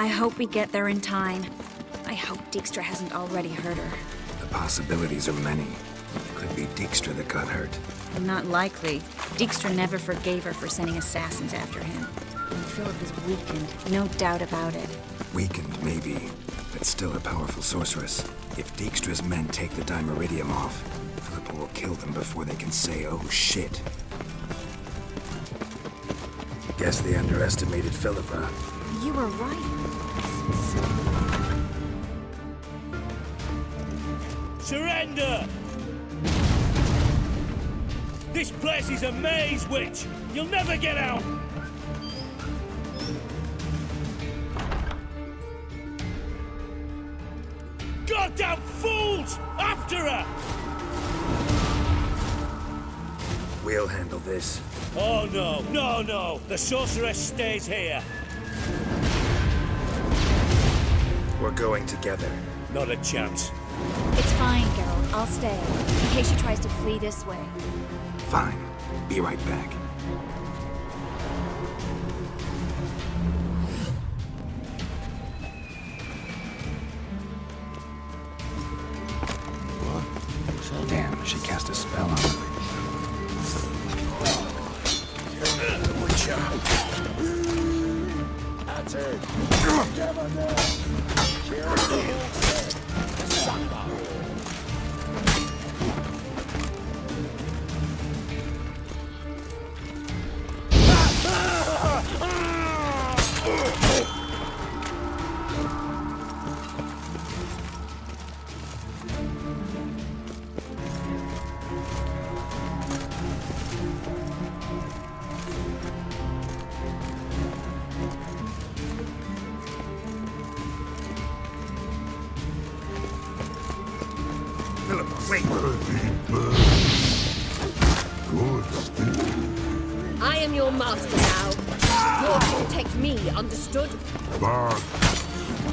I hope we get there in time. I hope Dijkstra hasn't already hurt her. The possibilities are many. Could be Dijkstra that got hurt. Not likely. Dijkstra never forgave her for sending assassins after him. Philip is weakened, no doubt about it. Weakened, maybe, but still a powerful sorceress. If Dijkstra's men take the Dimeridium off, Philippa will kill them before they can say, oh shit. Guess they underestimated Philippa. You were right. Surrender! This place is a maze, witch! You'll never get out! Goddamn fools! After her! We'll handle this. Oh no, no, no! The sorceress stays here. We're going together. Not a chance. It's fine, Geralt. I'll stay, in case she tries to flee this way. Fine. Be right back. What? Damn, she cast a spell on me. That's it. Philippa, wait! I am your master now. You're to protect me, understood? But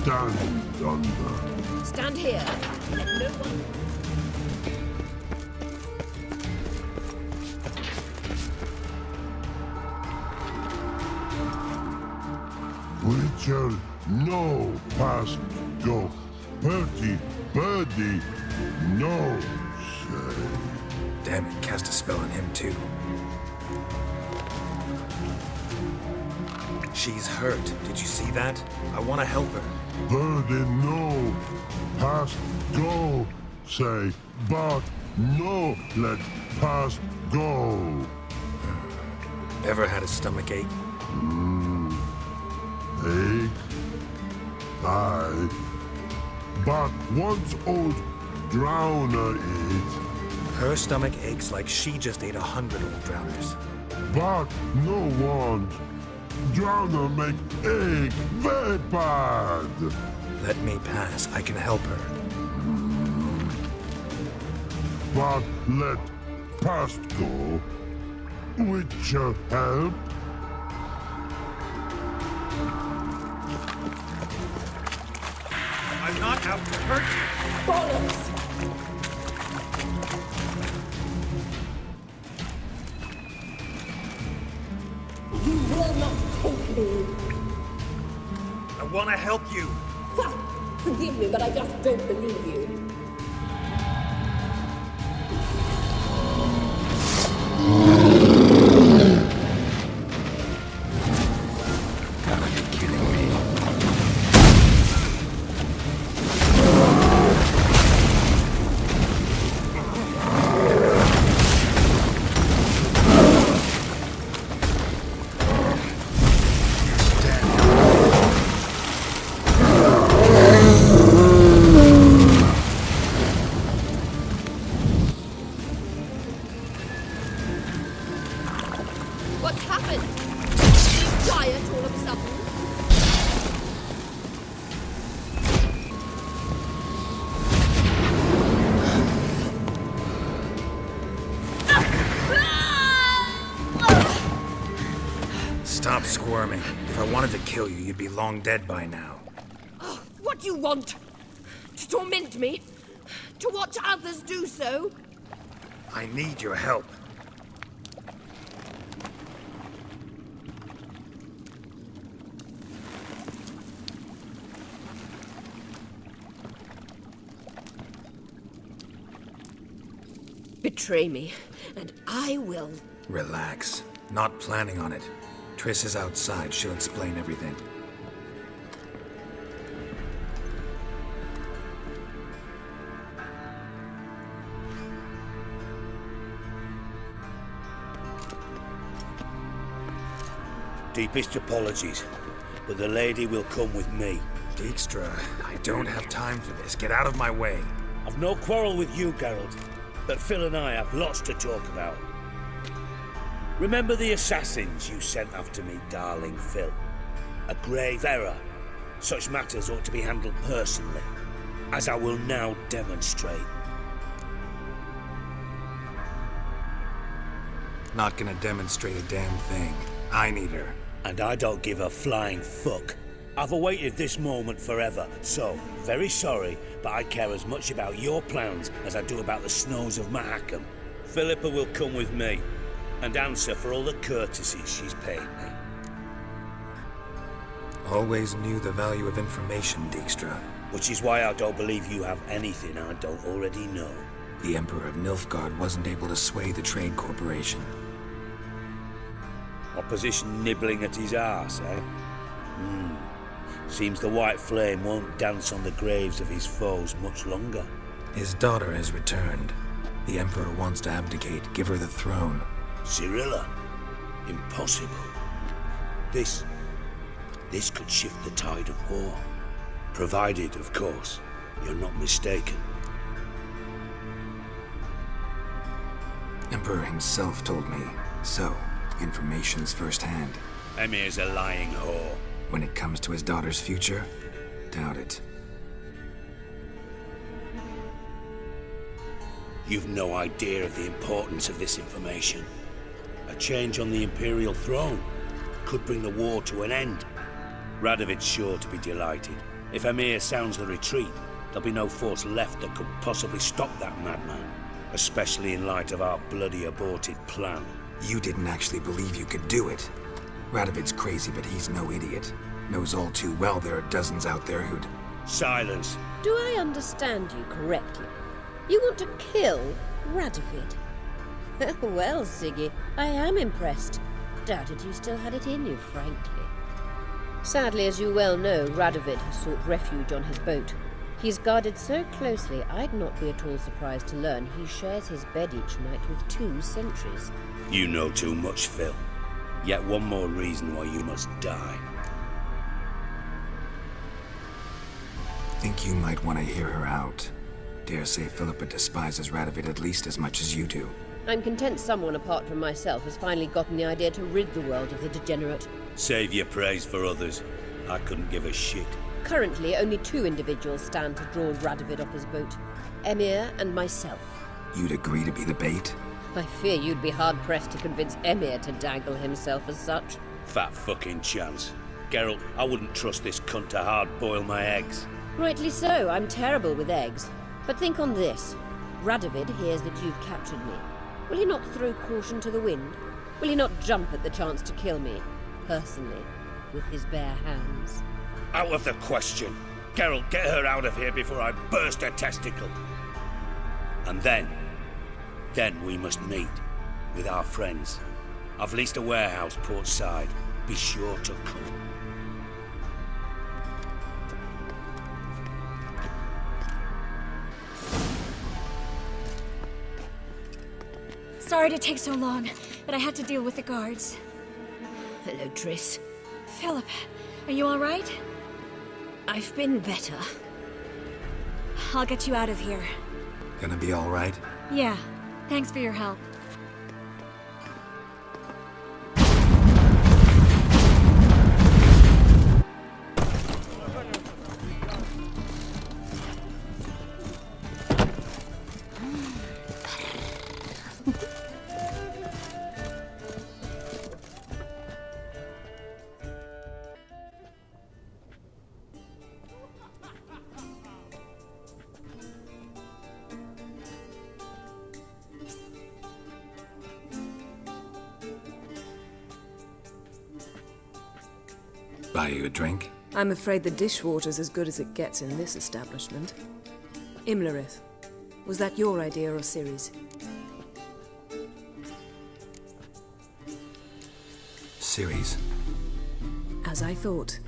stand under. Stand here. Let no one... Witcher, no past go. Bertie, birdie, no say. Damn it, cast a spell on him too. She's hurt. Did you see that? I want to help her. Birdie, no past go say. But no let past go. Ever had a stomach ache? Ache? Aye. But once old drowner eat. Her stomach aches like she just ate 100 old drowners. But no one. Drowner make ache very bad. Let me pass. I can help her. But let past go. Witcher help. I'm not out to hurt you. Bollocks! You will not take me. I want to help you. Ha! Forgive me, but I just don't believe you. Gotta be kidding me. What's happened? Quiet all of a sudden. Stop squirming. If I wanted to kill you, you'd be long dead by now. What do you want? To torment me? To watch others do so? I need your help. betray me, and I will. Relax. Not planning on it. Triss is outside. She'll explain everything. Deepest apologies, but the lady will come with me. Dijkstra, I don't have time for this. Get out of my way. I've no quarrel with you, Geralt, but Phil and I have lots to talk about. Remember the assassins you sent after me, darling Phil? A grave error. Such matters ought to be handled personally, as I will now demonstrate. Not gonna demonstrate a damn thing. I need her. And I don't give a flying fuck. I've awaited this moment forever, so, very sorry, but I care as much about your plans as I do about the snows of Mahakam. Philippa will come with me, and answer for all the courtesies she's paid me. Always knew the value of information, Dijkstra. Which is why I don't believe you have anything I don't already know. The Emperor of Nilfgaard wasn't able to sway the Trade Corporation. Opposition nibbling at his arse, eh? Seems the White Flame won't dance on the graves of his foes much longer. His daughter has returned. The Emperor wants to abdicate, give her the throne. Cyrilla? Impossible. This could shift the tide of war. Provided, of course, you're not mistaken. Emperor himself told me. So, information's firsthand. Emir's a lying whore. When it comes to his daughter's future, doubt it. You've no idea of the importance of this information. A change on the Imperial throne could bring the war to an end. Radovid's sure to be delighted. If Emir sounds the retreat, there'll be no force left that could possibly stop that madman. Especially in light of our bloody aborted plan. You didn't actually believe you could do it. Radovid's crazy, but he's no idiot. Knows all too well there are dozens out there who'd... Silence. Do I understand you correctly? You want to kill Radovid? Well, Siggy, I am impressed. Doubted you still had it in you, frankly. Sadly, as you well know, Radovid has sought refuge on his boat. He's guarded so closely, I'd not be at all surprised to learn he shares his bed each night with 2 sentries. You know too much, Phil. Yet one more reason why you must die. Think you might want to hear her out. Dare say Philippa despises Radovid at least as much as you do. I'm content someone apart from myself has finally gotten the idea to rid the world of the degenerate. Save your praise for others. I couldn't give a shit. Currently, only 2 individuals stand to draw Radovid off his boat. Emir and myself. You'd agree to be the bait? I fear you'd be hard-pressed to convince Emir to dangle himself as such. Fat fucking chance. Geralt, I wouldn't trust this cunt to hard-boil my eggs. Rightly so, I'm terrible with eggs. But think on this. Radovid hears that you've captured me. Will he not throw caution to the wind? Will he not jump at the chance to kill me, personally, with his bare hands? Out of the question. Geralt, get her out of here before I burst her testicle. And then we must meet with our friends. I've leased a warehouse port side. Be sure to come. Sorry to take so long, but I had to deal with the guards. Hello, Triss. Philip, are you all right? I've been better. I'll get you out of here. Gonna be all right? Yeah, thanks for your help. Buy you a drink? I'm afraid the dishwater's as good as it gets in this establishment. Imlerith, was that your idea or Ciri's? Ciri's. As I thought.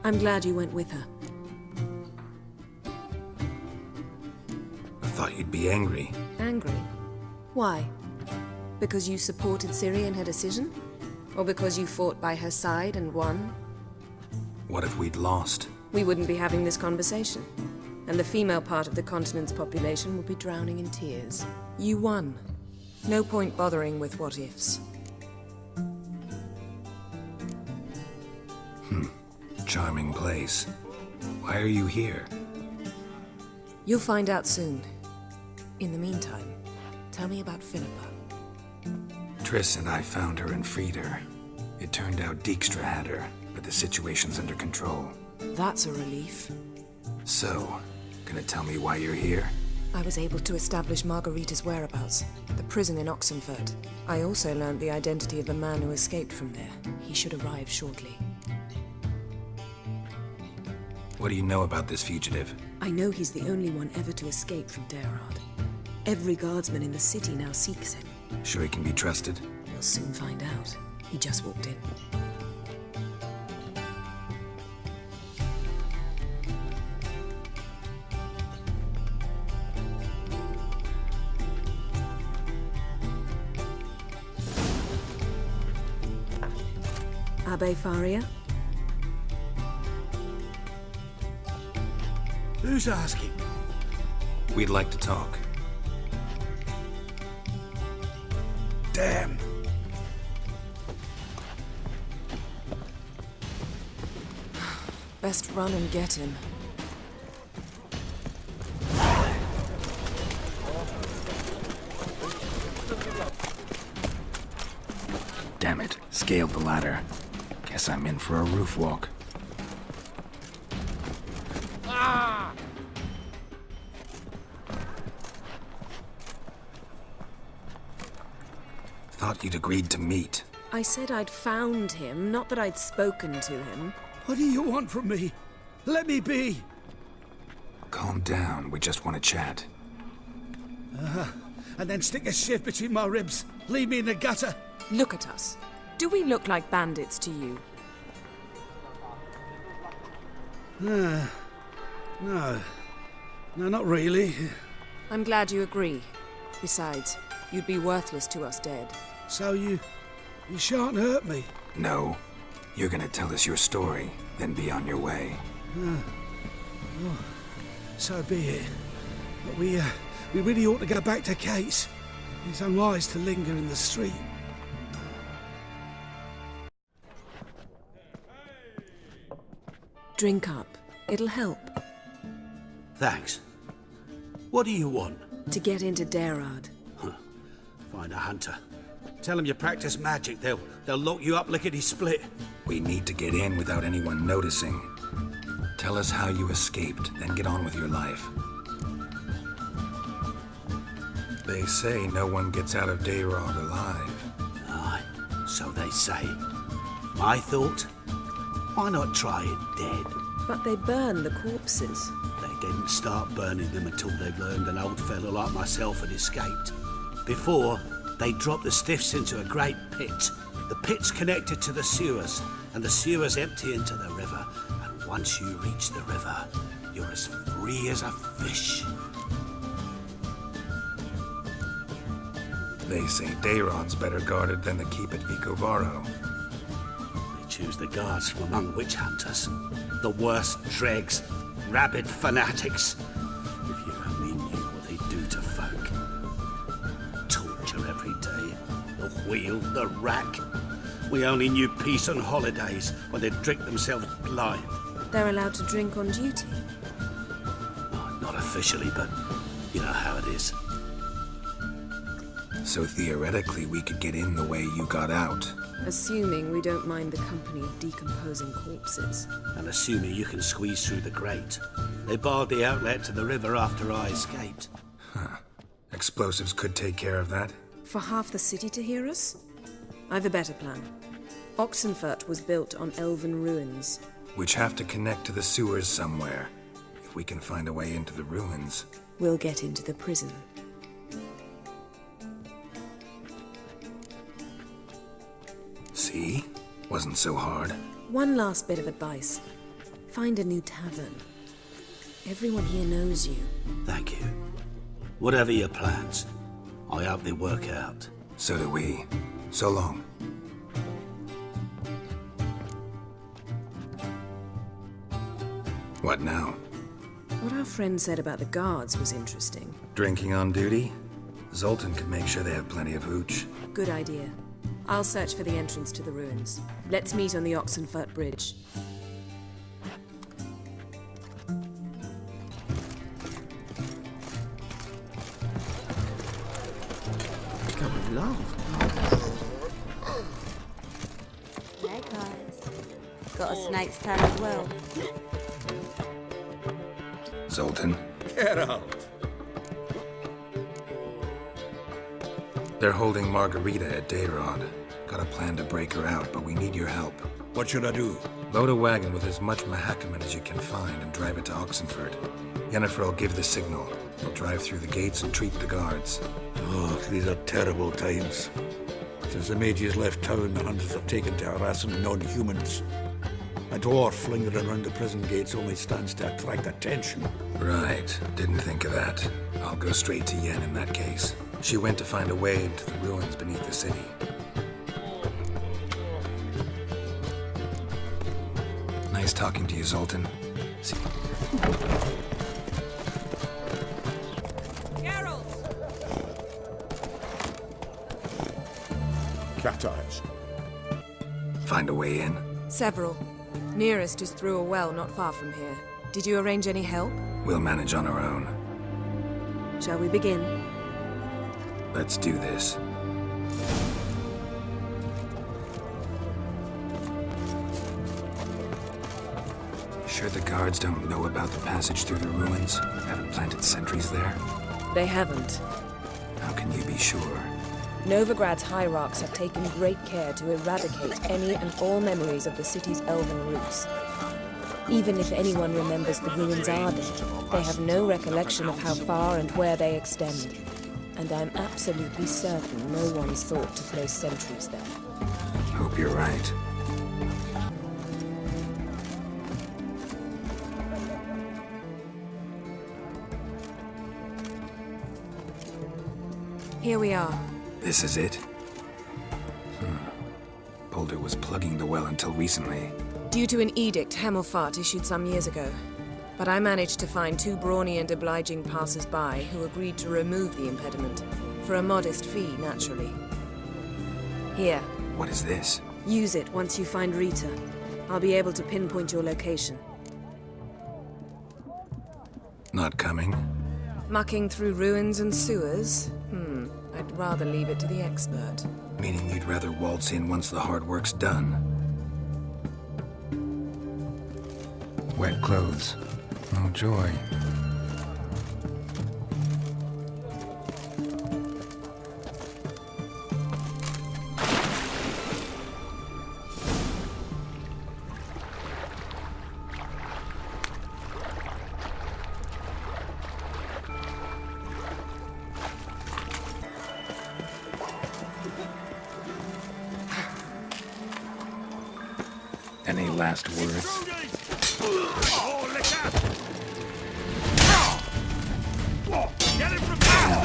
I'm glad you went with her. I thought you'd be angry. Angry? Why? Because you supported Ciri in her decision? Or because you fought by her side and won? What if we'd lost? We wouldn't be having this conversation. And the female part of the continent's population would be drowning in tears. You won. No point bothering with what-ifs. Charming place. Why are you here? You'll find out soon. In the meantime, tell me about Philippa. Triss and I found her and freed her. It turned out Dijkstra had her, but the situation's under control. That's a relief. So, gonna tell me why you're here? I was able to establish Margarita's whereabouts, the prison in Oxenfurt. I also learned the identity of the man who escaped from there. He should arrive shortly. What do you know about this fugitive? I know he's the only one ever to escape from Derard. Every guardsman in the city now seeks him. Sure he can be trusted? We'll soon find out. He just walked in. Abbe Faria? Who's asking? We'd like to talk. Damn. Best run and get him. Damn it. Scaled the ladder. Guess I'm in for a roof walk. Thought you'd agreed to meet. I said I'd found him, not that I'd spoken to him. What do you want from me? Let me be. Calm down. We just want to chat. And then stick a shiv between my ribs. Leave me in the gutter. Look at us. Do we look like bandits to you? No. No, not really. I'm glad you agree. Besides, you'd be worthless to us dead. So you shan't hurt me. No. You're gonna tell us your story, then be on your way. So be it. But we really ought to go back to Kate's. It's unwise to linger in the street. Drink up. It'll help. Thanks. What do you want? To get into Derard. Find a hunter. Tell them you practice magic. They'll lock you up lickety-split. We need to get in without anyone noticing. Tell us how you escaped, then get on with your life. They say no one gets out of Derard alive. Aye, so they say. My thought? Why not try it dead? But they burn the corpses. They didn't start burning them until they learned an old fellow like myself had escaped. Before, they dropped the stiffs into a great pit. The pit's connected to the sewers, and the sewers empty into the river. And once you reach the river, you're as free as a fish. They say Dayrod's better guarded than the keep at Vicovaro. They choose the guards from among witch hunters. The worst dregs, rabid fanatics. If you only knew what they do to folk. Torture every day. The wheel, the rack. We only knew peace on holidays when they'd drink themselves blind. They're allowed to drink on duty. Oh, not officially, but you know how it is. So theoretically, we could get in the way you got out. Assuming we don't mind the company of decomposing corpses. And assuming you can squeeze through the grate. They barred the outlet to the river after I escaped. Huh. Explosives could take care of that. For half the city to hear us? I've a better plan. Oxenfurt was built on elven ruins. Which have to connect to the sewers somewhere. If we can find a way into the ruins. We'll get into the prison. See See? Wasn't so hard. One last bit of advice. Find a new tavern. Everyone here knows you. Thank you. Whatever your plans, I hope they work out. So do we. So long. What now? What our friend said about the guards was interesting. Drinking on duty? Zoltan could make sure they have plenty of hooch. Good idea. I'll search for the entrance to the ruins. Let's meet on the Oxenfurt Bridge. Going long. Hey guys. Got a snake's tail as well. Zoltan? Get out! They're holding Margarita at Dayrod. Got a plan to break her out, but we need your help. What should I do? Load a wagon with as much Mahakaman as you can find and drive it to Oxenfurt. Yennefer will give the signal. We'll drive through the gates and treat the guards. Oh, these are terrible times. Since the mages left town, the hunters have taken to harassing non-humans. A dwarf lingering around the prison gates only stands to attract attention. Right. Didn't think of that. I'll go straight to Yen in that case. She went to find a way into the ruins beneath the city. Nice talking to you, Zoltan. See. Cat eyes. Find a way in? Several. Nearest is through a well not far from here. Did you arrange any help? We'll manage on our own. Shall we begin? Let's do this. Sure the guards don't know about the passage through the ruins? Haven't planted sentries there? They haven't. How can you be sure? Novigrad's hierarchs have taken great care to eradicate any and all memories of the city's elven roots. Even if anyone remembers the ruins are there, they have no recollection of how far and where they extend. And I'm absolutely certain no one's thought to place sentries there. Hope you're right. Here we are. This is it? Boulder was plugging the well until recently. Due to an edict Hemelfart issued some years ago. But I managed to find two brawny and obliging passers-by who agreed to remove the impediment. For a modest fee, naturally. Here, What is this? use it once you find Rita. I'll be able to pinpoint your location. Not coming? Mucking through ruins and sewers? I'd rather leave it to the expert. Meaning you'd rather waltz in once the hard work's done? Wet clothes. Oh, joy. Any last words? Oh, look out! Get him from there!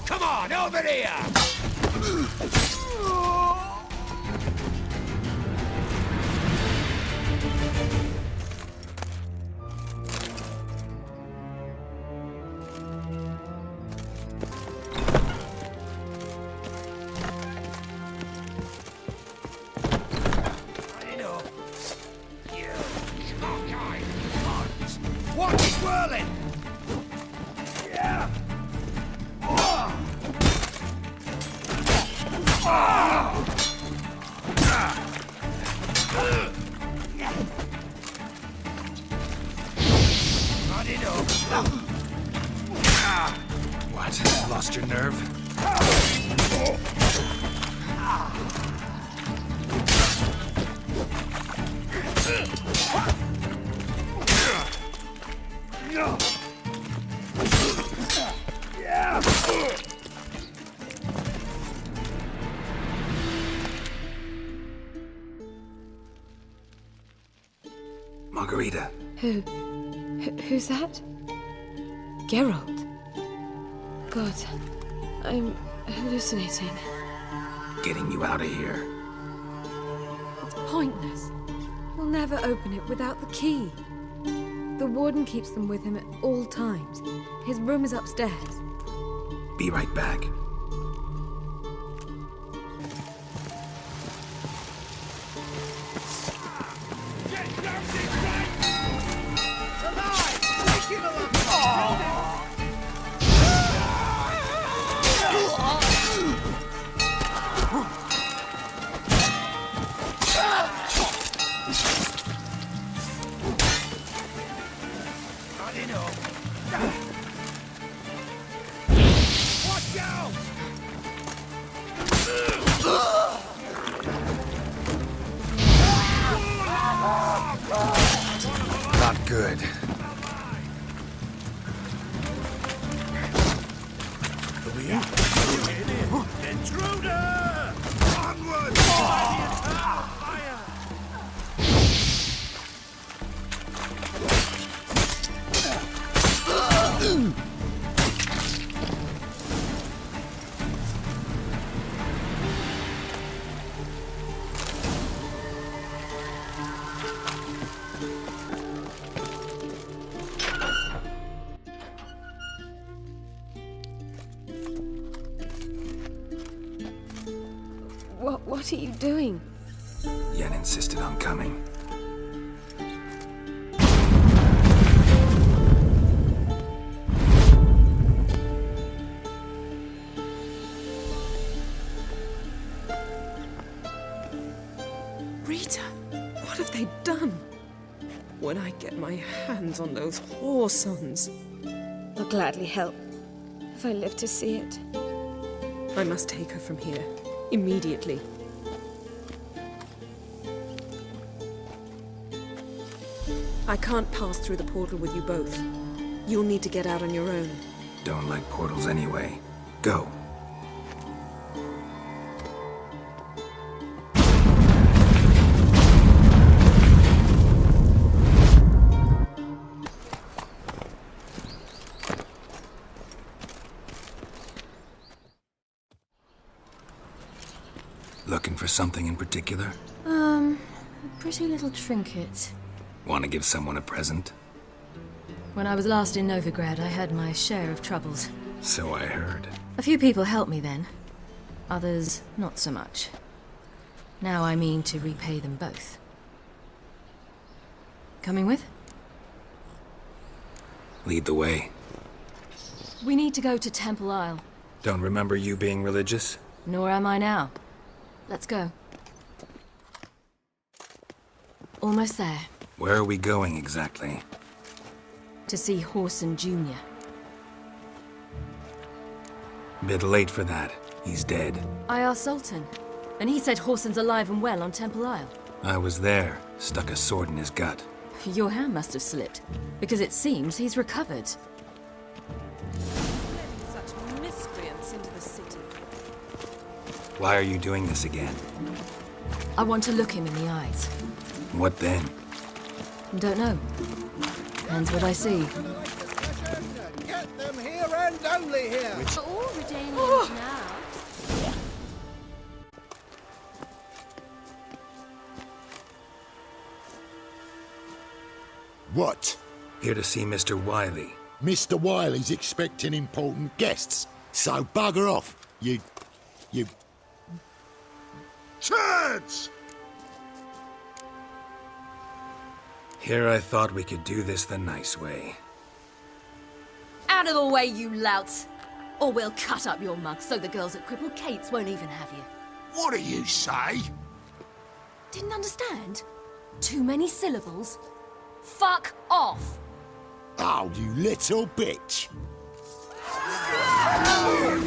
Come on, over here! What's swirling? Yeah. What? Lost your nerve? Who's that? Geralt. God, I'm hallucinating. Getting you out of here. It's pointless. We'll never open it without the key. The warden keeps them with him at all times. His room is upstairs. Be right back. Not good. Intruder! Onward! Fire! What are you doing? Yen insisted on coming. Rita, what have they done? When I get my hands on those whoresons, I'll gladly help, if I live to see it. I must take her from here, immediately. I can't pass through the portal with you both. You'll need to get out on your own. Don't like portals anyway. Go. Looking for something in particular? A pretty little trinket. Want to give someone a present? When I was last in Novigrad, I had my share of troubles. So I heard. A few people helped me then. Others, not so much. Now I mean to repay them both. Coming with? Lead the way. We need to go to Temple Isle. Don't remember you being religious? Nor am I now. Let's go. Almost there. Where are we going exactly? To see Horson Jr. Bit late for that. He's dead. I asked Sultan, and he said Horson's alive and well on Temple Isle. I was there. Stuck a sword in his gut. Your hand must have slipped, because it seems he's recovered. Such miscreants into the city. Why are you doing this again? I want to look him in the eyes. What then? Don't know. Depends what I see. Get them here and only here. For all Redanians now. What? Here to see Mr. Wiley. Mr. Wiley's expecting important guests, so bugger off, you... Turds! Here I thought we could do this the nice way. Out of the way, you louts! Or we'll cut up your mug so the girls at Cripple Kate's won't even have you. What do you say? Didn't understand? Too many syllables? Fuck off! Oh, you little bitch!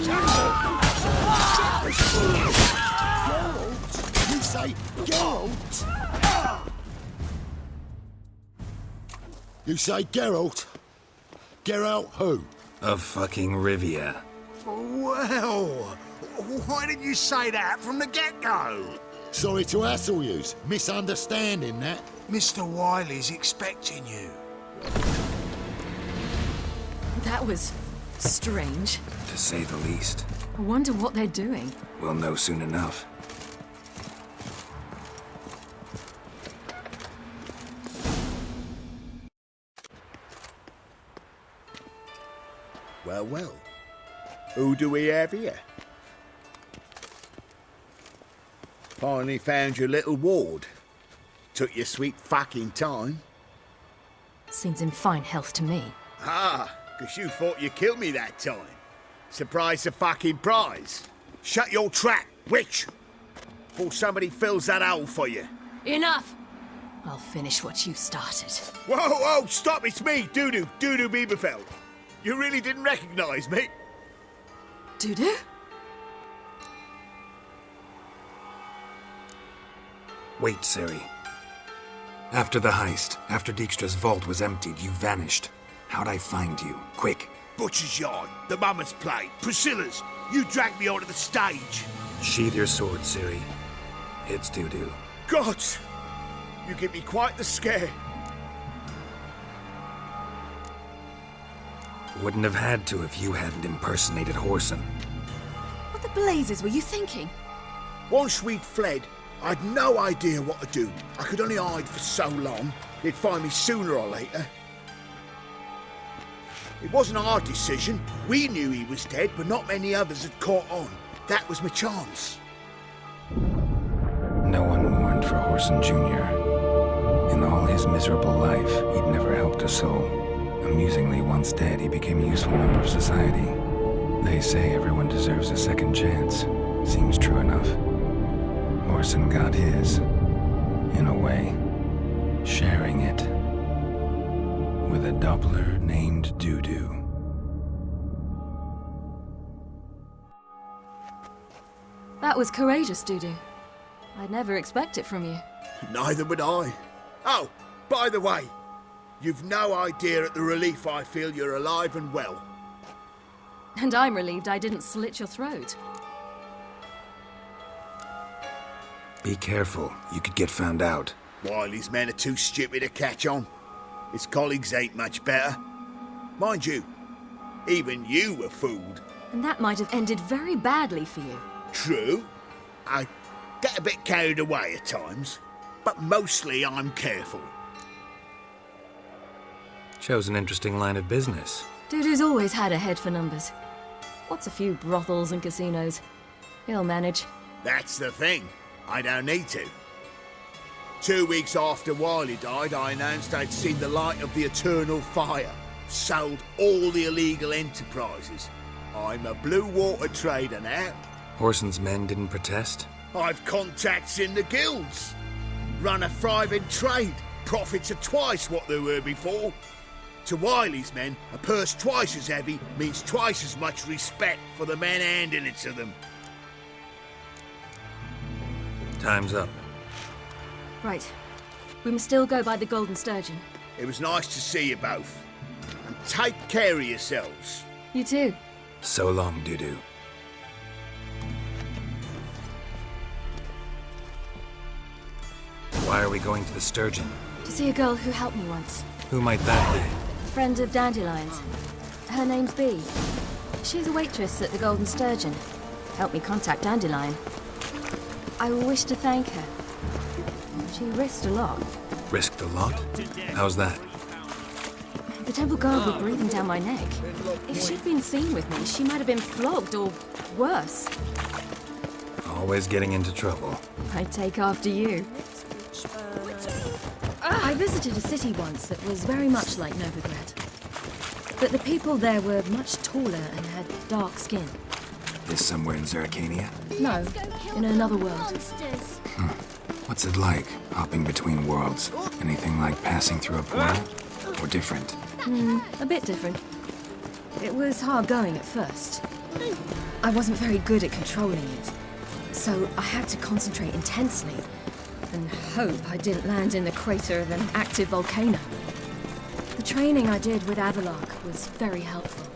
Geralt? You say Geralt? You say Geralt? Geralt who? Of fucking Rivia. Well, why didn't you say that from the get-go? Sorry to hassle yous. Misunderstanding that. Mr. Wiley's expecting you. That was strange. To say the least. I wonder what they're doing. We'll know soon enough. Well, well. Who do we have here? Finally found your little ward. Took your sweet fucking time. Seems in fine health to me. Ah, 'cause you thought you killed me that time. Surprise the fucking prize. Shut your trap, witch! Before somebody fills that hole for you. Enough! I'll finish what you started. Whoa, whoa, stop, it's me, Dudu Bieberfeld. You really didn't recognize me? Dudu? Wait, Ciri. After the heist, after Dijkstra's vault was emptied, you vanished. How'd I find you? Quick. Butcher's Yard, the Mama's Plate, Priscilla's. You dragged me onto the stage. Sheathe your sword, Ciri. It's Dudu. God! You give me quite the scare. Wouldn't have had to if you hadn't impersonated Whoreson. What the blazes were you thinking? Once we'd fled, I'd no idea what to do. I could only hide for so long. They'd find me sooner or later. It wasn't our decision. We knew he was dead, but not many others had caught on. That was my chance. No one mourned for Whoreson Jr. In all his miserable life, he'd never helped a soul. Amusingly, once dead, he became a useful member of society. They say everyone deserves a second chance. Seems true enough. Whoreson got his, in a way, sharing it with a Doppler named Dudu. That was courageous, Dudu. I'd never expect it from you. Neither would I. Oh, by the way, you've no idea at the relief I feel you're alive and well. And I'm relieved I didn't slit your throat. Be careful. You could get found out. Wiley's men are too stupid to catch on. His colleagues ain't much better. Mind you, even you were fooled. And that might have ended very badly for you. True. I get a bit carried away at times, but mostly I'm careful. Shows an interesting line of business. Dudu's always had a head for numbers. What's a few brothels and casinos? He'll manage. That's the thing. I don't need to. 2 weeks after Wiley died, I announced I'd seen the light of the eternal fire. Sold all the illegal enterprises. I'm a blue water trader now. Whoreson's men didn't protest? I've contacts in the guilds. Run a thriving trade. Profits are twice what they were before. To Wiley's men, a purse twice as heavy means twice as much respect for the men handing it to them. Time's up. Right. We must still go by the Golden Sturgeon. It was nice to see you both. And take care of yourselves. You too. So long, Dudu. Why are we going to the Sturgeon? To see a girl who helped me once. Who might that be? A friend of Dandelion's. Her name's Bee. She's a waitress at the Golden Sturgeon. Helped me contact Dandelion. I wish to thank her. She risked a lot. Risked a lot? How's that? The temple guard were breathing down my neck. If she'd been seen with me, she might have been flogged or worse. Always getting into trouble. I'd take after you. I visited a city once that was very much like Novigrad. But the people there were much taller and had dark skin. This somewhere in Zeracania? No, in another world. What's it like, hopping between worlds? Anything like passing through a portal? Or different? A bit different. It was hard going at first. I wasn't very good at controlling it. So I had to concentrate intensely and hope I didn't land in the crater of an active volcano. The training I did with Avalok was very helpful.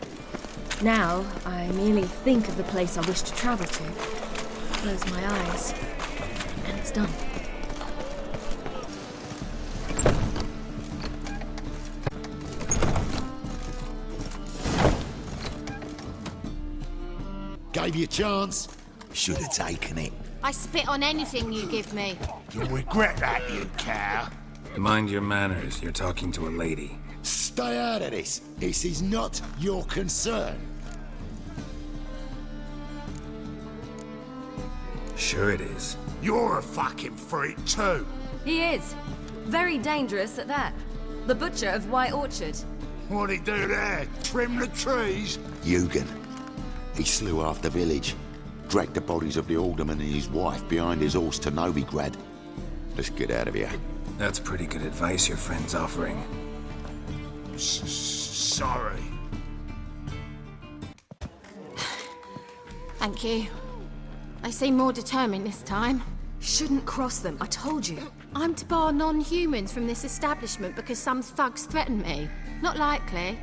Now, I merely think of the place I wish to travel to, close my eyes, and it's done. Gave you a chance. Should have taken it. I spit on anything you give me. You'll regret that, you cow. Mind your manners. You're talking to a lady. Stay out of this. This is not your concern. Sure it is. You're a fucking freak too. He is. Very dangerous at that. The butcher of White Orchard. What'd he do there? Trim the trees? Eugen. He slew half the village. Dragged the bodies of the alderman and his wife behind his horse to Novigrad. Let's get out of here. That's pretty good advice your friend's offering. Sorry. Thank you. They seem more determined this time. Shouldn't cross them, I told you. I'm to bar non-humans from this establishment because some thugs threaten me. Not likely.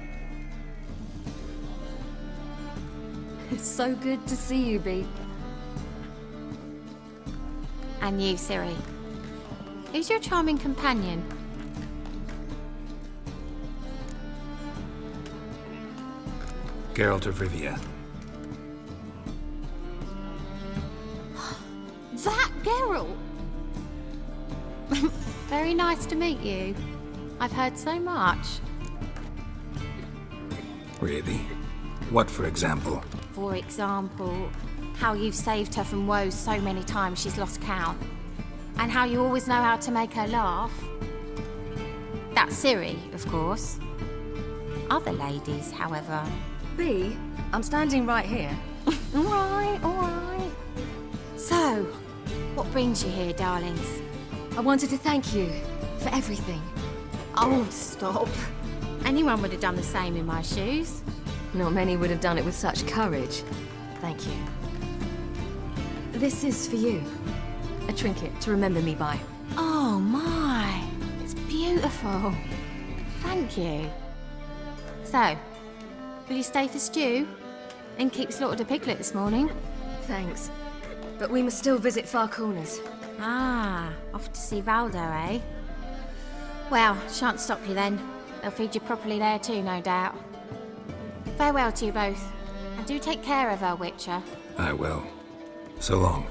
It's so good to see you, Bee. And you, Ciri. Who's your charming companion? Geralt of Rivia. That Geralt! Very nice to meet you. I've heard so much. Really? What, for example? For example, how you've saved her from woes so many times she's lost count. And how you always know how to make her laugh. That's Ciri, of course. Other ladies, however... Bee, I'm standing right here. Alright. So, what brings you here, darlings? I wanted to thank you for everything. Oh, stop. Anyone would have done the same in my shoes. Not many would have done it with such courage. Thank you. This is for you. A trinket to remember me by. Oh my, it's beautiful. Thank you. So, will you stay for stew? And keep slaughtered a piglet this morning? Thanks. But we must still visit Far Corners. Ah, off to see Valdo, eh? Well, shan't stop you then. They'll feed you properly there too, no doubt. Farewell to you both. And do take care of her, Witcher. I will. So long.